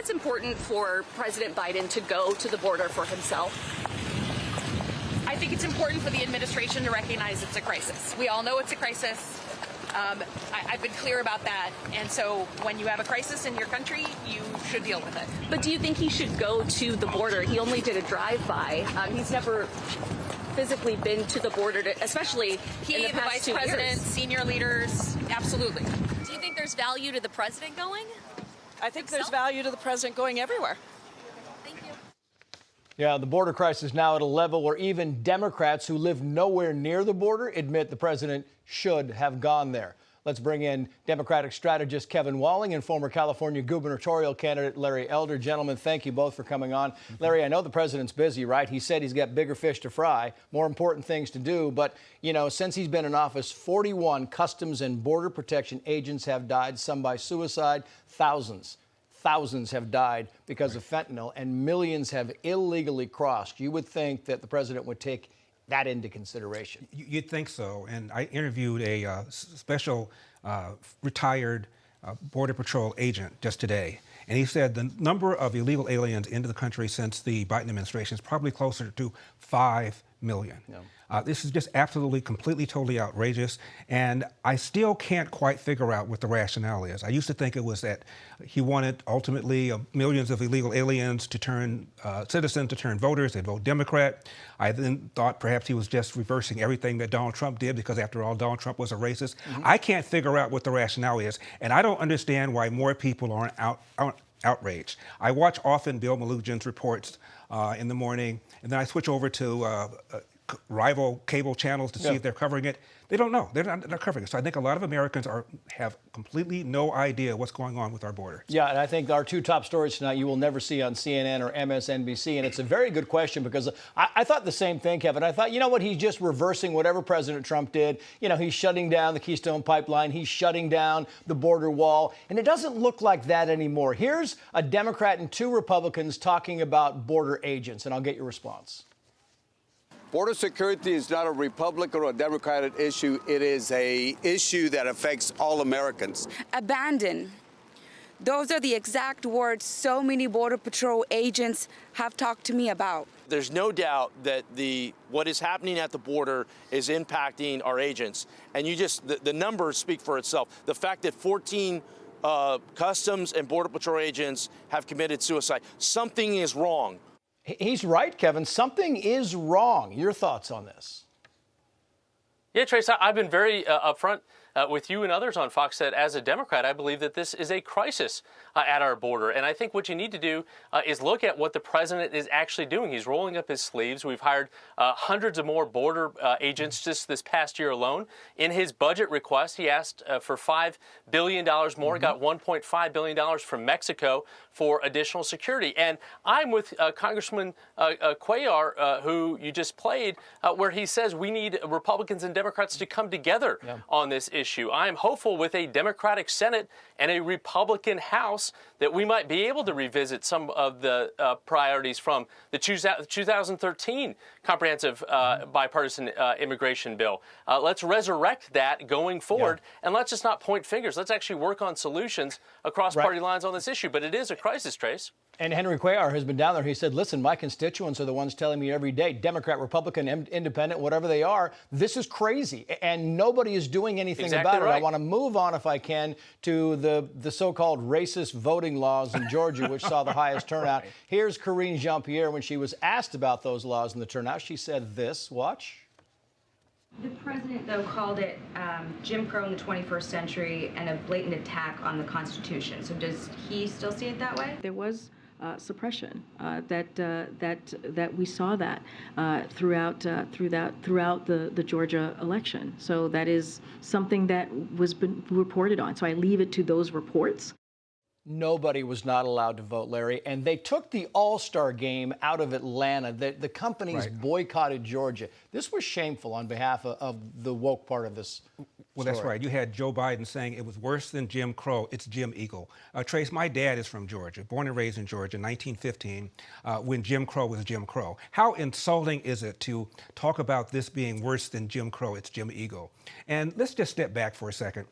it's important for President Biden to go to the border for himself? I think it's important for the administration to recognize it's a crisis. We all know it's a crisis. I've been clear about that. And so when you have a crisis in your country, you should deal with it. But do you think he should go to the border? He only did a drive-by. He's never physically been to the border, especially in the past vice 2 president, years. senior leaders, absolutely. Do you think there's value to the president going? I think there's value to the president going everywhere. Thank you. Yeah, the border crisis now at a level where even Democrats who live nowhere near the border admit the president should have gone there. Let's bring in Democratic strategist Kevin Walling and former California gubernatorial candidate Larry Elder. Gentlemen, thank you both for coming on. Larry, I know the president's busy, right? He said he's got bigger fish to fry, more important things to do. But, you know, since he's been in office, 41 Customs and Border Protection agents have died, some by suicide. Thousands have died because of fentanyl, and millions have illegally crossed. You would think that the president would take that into consideration. You'd think so. And I interviewed a special retired Border Patrol agent just today. And he said the number of illegal aliens into the country since the Biden administration is probably closer to 5 million. Yeah. This is just absolutely, completely, totally outrageous. And I still can't quite figure out what the rationale is. I used to think it was that he wanted ultimately millions of illegal aliens to turn citizens, to turn voters. They'd vote Democrat. I then thought perhaps he was just reversing everything that Donald Trump did because, after all, Donald Trump was a racist. I can't figure out what the rationale is. And I don't understand why more people aren't outraged. I watch often Bill Malugion's reports in the morning, and then I switch over to rival cable channels to see if they're covering it. They don't know. They're not covering it. So I think a lot of Americans have completely no idea what's going on with our border. Yeah, and I think our 2 top stories tonight you will never see on CNN or MSNBC. And it's a very good question because I thought the same thing, Kevin. I thought, you know what, he's just reversing whatever President Trump did. You know, he's shutting down the Keystone Pipeline. He's shutting down the border wall. And it doesn't look like that anymore. Here's a Democrat and 2 Republicans talking about border agents, and I'll get your response. Border security is not a Republican or a Democratic issue. It is an issue that affects all Americans. Abandon. Those are the exact words so many Border Patrol agents have talked to me about. There's no doubt that what is happening at the border is impacting our agents. And the numbers speak for itself. The fact that 14 Customs and Border Patrol agents have committed suicide, something is wrong. He's right, Kevin. Something is wrong. Your thoughts on this? Yeah, Trace, I've been very upfront with you and others on Fox that as a Democrat, I believe that this is a crisis at our border. And I think what you need to do is look at what the president is actually doing. He's rolling up his sleeves. We've hired hundreds of more border agents just this past year alone. In his budget request, he asked for $5 billion more, got $1.5 billion from Mexico for additional security. And I'm with Congressman Cuellar, who you just played, where he says we need Republicans and Democrats to come together on this issue. I am hopeful with a Democratic Senate and a Republican House that we might be able to revisit some of the priorities from the 2013 Comprehensive Bipartisan Immigration Bill. Let's resurrect that going forward, and let's just not point fingers. Let's actually work on solutions across party lines on this issue. But it is a crisis, Trace. And Henry Cuellar has been down there. He said, listen, my constituents are the ones telling me every day, Democrat, Republican, Independent, whatever they are, this is crazy. And nobody is doing anything about it. I want to move on, if I can, to the so-called racist voting laws in Georgia, which saw the highest turnout. Here's Karine Jean-Pierre. When she was asked about those laws and the turnout, she said this. Watch. The president, though, called it Jim Crow in the 21st century and a blatant attack on the Constitution. So does he still see it that way? There was suppression that we saw that throughout the Georgia election. So that is something that was been reported on. So I leave it to those reports. Nobody was not allowed to vote, Larry, and they took the All-Star game out of Atlanta. The companies boycotted Georgia. This was shameful on behalf of the woke part of this Well, that's right. You had Joe Biden saying it was worse than Jim Crow. It's Jim Eagle. Trace, my dad is from Georgia, born and raised in Georgia, 1915, when Jim Crow was Jim Crow. How insulting is it to talk about this being worse than Jim Crow? It's Jim Eagle. And let's just step back for a second.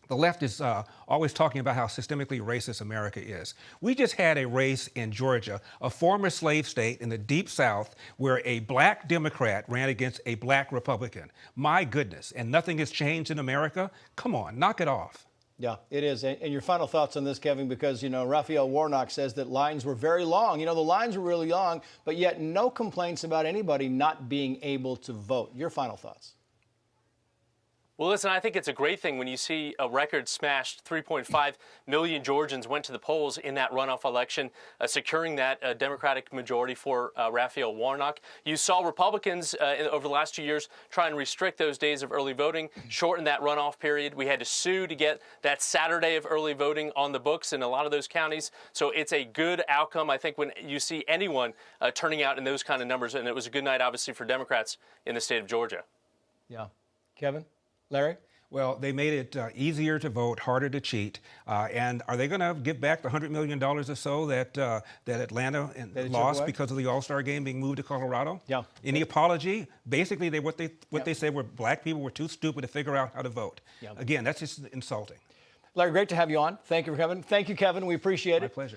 The left is always talking about how systemically racist America is. We just had a race in Georgia, a former slave state in the Deep South, where a black Democrat ran against a black Republican. My goodness, and nothing has changed in America? Come on, knock it off. Yeah, it is. And your final thoughts on this, Kevin, because, Raphael Warnock says that lines were very long. The lines were really long, but yet no complaints about anybody not being able to vote. Your final thoughts. Well, listen, I think it's a great thing when you see a record smashed. 3.5 million Georgians went to the polls in that runoff election, securing that Democratic majority for Raphael Warnock. You saw Republicans over the last 2 years try and restrict those days of early voting, shorten that runoff period. We had to sue to get that Saturday of early voting on the books in a lot of those counties. So it's a good outcome, I think, when you see anyone turning out in those kind of numbers. And it was a good night, obviously, for Democrats in the state of Georgia. Yeah. Kevin? Larry? Well, they made it easier to vote, harder to cheat. And are they going to give back the $100 million or so that Atlanta lost because of the All-Star game being moved to Colorado? Yeah. Any apology? Basically, what they said were black people were too stupid to figure out how to vote. Yeah. Again, that's just insulting. Larry, great to have you on. Thank you for coming. Thank you, Kevin. We appreciate it. My pleasure.